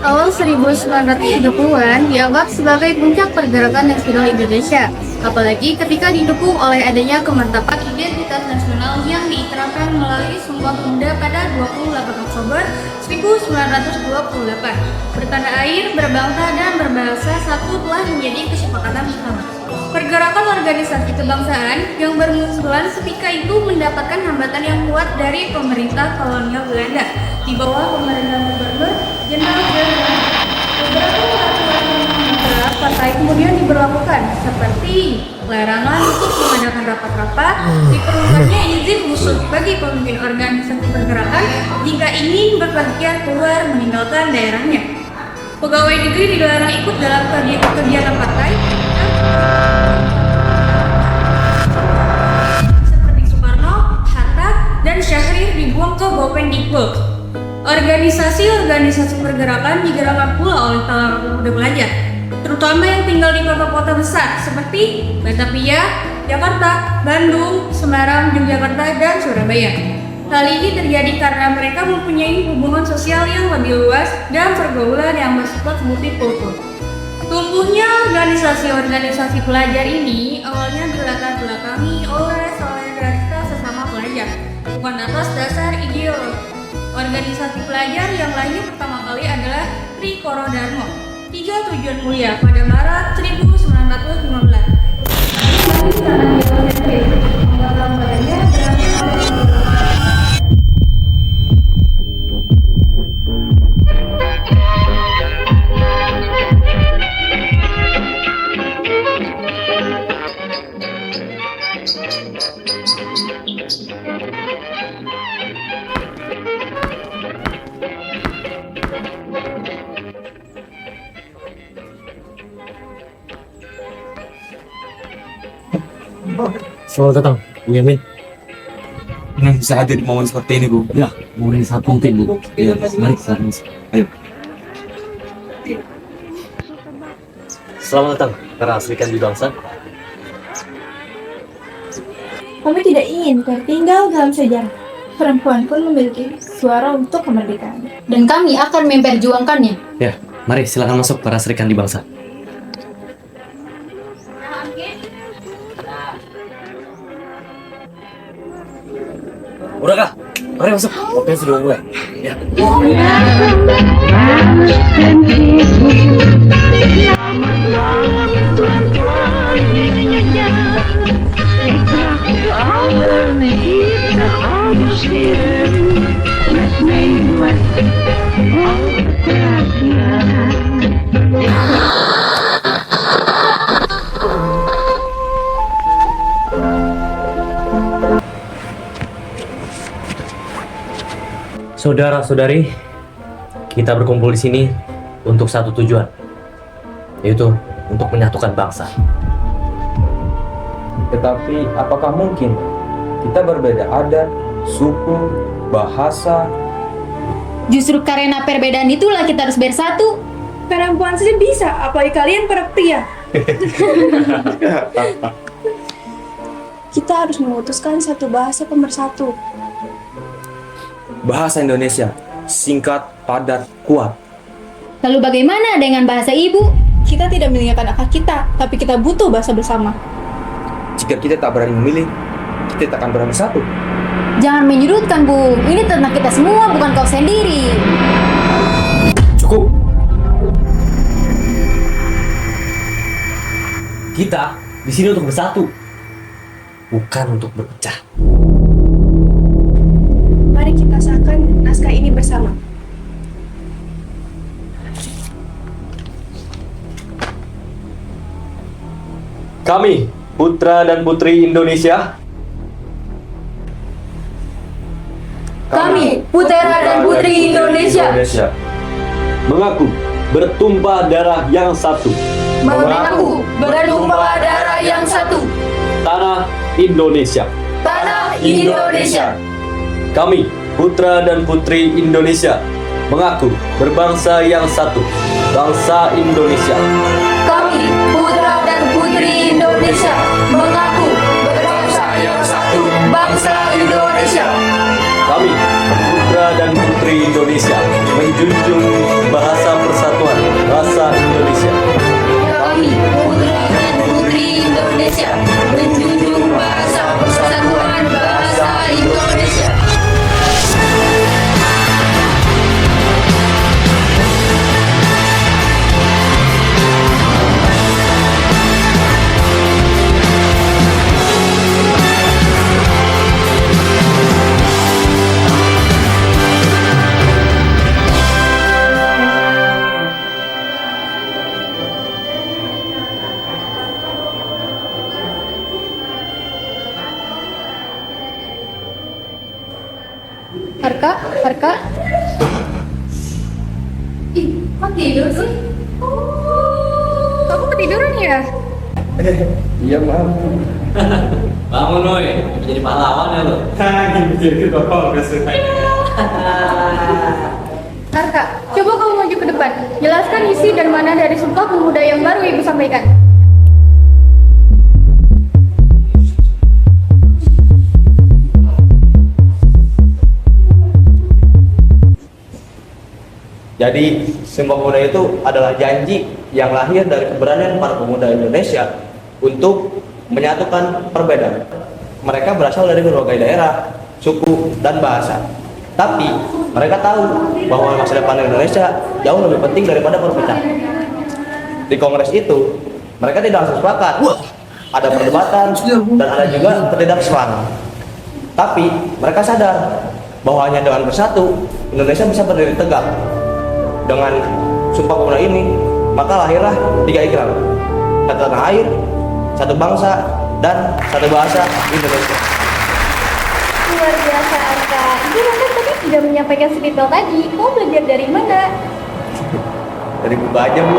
Awal 1930-an dianggap sebagai puncak pergerakan nasional Indonesia, apalagi ketika didukung oleh adanya kemantapan identitas nasional yang diterapkan melalui Sumpah Pemuda pada 28 Oktober 1928. Bertanah air, berbangsa, dan berbahasa satu telah menjadi kesepakatan bersama. Pergerakan organisasi kebangsaan yang bermunculan ketika itu mendapatkan hambatan yang kuat dari pemerintah kolonial Belanda di bawah pemerintahan Gubernur Jenderal Sudirman. Beberapa peraturan yang memberat partai kemudian diberlakukan, seperti larangan untuk mengadakan rapat-rapat, diperlukannya izin khusus bagi pemimpin organisasi pergerakan jika ingin berpergian keluar meninggalkan daerahnya. Pegawai negeri dilarang ikut dalam kegiatan partai, seperti Soekarno, Hatta, dan Syahrir dibuang ke Bopendikbud. Organisasi-organisasi pergerakan digerakkan pula oleh kalangan pemuda pelajar, terutama yang tinggal di kota-kota besar seperti Batavia, Jakarta, Bandung, Semarang, Yogyakarta, dan Surabaya. Hal ini terjadi karena mereka mempunyai hubungan sosial yang lebih luas dan pergaulan yang bersifat multikultur. Tumbuhnya organisasi-organisasi pelajar ini awalnya dilatar belakangi oleh solidaritas sesama pelajar, bukan atas dasar ideologi. Organisasi pelajar yang lahir pertama kali adalah Trikoro Darmo, 3 Tujuan Mulia pada Maret 1915. Selamat datang, Bu Yamin. Yang bisa hadir di momen seperti ini, Bu. Ya, momen sangat penting, Bu. Ya, mari kita masuk. Ayo. Selamat datang, para Serikat di Bangsa. Kami tidak ingin tertinggal dalam sejarah. Perempuan pun memiliki suara untuk kemerdekaan. Dan kami akan memperjuangkannya. Ya, mari silakan masuk para Serikat di Bangsa. Udah kah? Mari masuk. Oke, sudah mulai. Ya. Saudara-saudari, kita berkumpul di sini untuk satu tujuan, yaitu untuk menyatukan bangsa. Tetapi apakah mungkin kita berbeda adat, suku, bahasa? Justru karena perbedaan itulah kita harus bersatu. Perempuan saja bisa, apalagi kalian para pria. Kita harus memutuskan satu bahasa pemersatu. Bahasa Indonesia, singkat, padat, kuat. Lalu bagaimana dengan bahasa ibu? Kita tidak meninggalkan akar kita, tapi kita butuh bahasa bersama. Jika kita tak berani memilih, kita tak akan berani bersatu. Jangan menyudutkan, Bu. Ini tentang kita semua, bukan kau sendiri. Cukup. Kita di sini untuk bersatu, bukan untuk berpecah. Mari kita sahkan naskah ini bersama. Kami, putra dan putri Indonesia. Kami, putra dan putri Indonesia, Mengaku bertumpah darah yang satu. mengaku bertumpah darah yang satu, Tanah Indonesia. tanah Indonesia. Kami, putra dan putri Indonesia, mengaku berbangsa yang satu, bangsa Indonesia. Kami, putra dan putri Indonesia, mengaku berbangsa yang satu, bangsa Indonesia. Kami, putra dan putri Indonesia, menjunjung bahasa persatuan bangsa Indonesia. Kami, putra dan putri Indonesia, menjunjung bahasa persatuan bangsa Indonesia. Harka. Ih, kok tidur sih? Kamu ketiduran ya? Iya, Mam. Bangun woi, jadi pahlawan ya lo. Harka, coba kamu maju ke depan. Jelaskan isi dan mana dari Sumpah Pemuda yang baru Ibu sampaikan. Jadi, Sumpah Pemuda itu adalah janji yang lahir dari keberanian para pemuda Indonesia untuk menyatukan perbedaan. Mereka berasal dari berbagai daerah, suku, dan bahasa. Tapi, mereka tahu bahwa masa depan Indonesia jauh lebih penting daripada perpecahan. Di kongres itu, mereka tidak langsung sepakat. Ada perdebatan dan ada juga ketidaksepahaman. Tapi, mereka sadar bahwa hanya dengan bersatu, Indonesia bisa berdiri tegak. Dengan Sumpah Pemuda ini, maka lahirlah 3 ikrar: satu tanah air, satu bangsa, dan satu bahasa Indonesia. Luar biasa, Arka. Ibu bahkan tadi tidak menyampaikan sedetail tadi. Kamu belajar dari mana? Dari buku aja, Bu.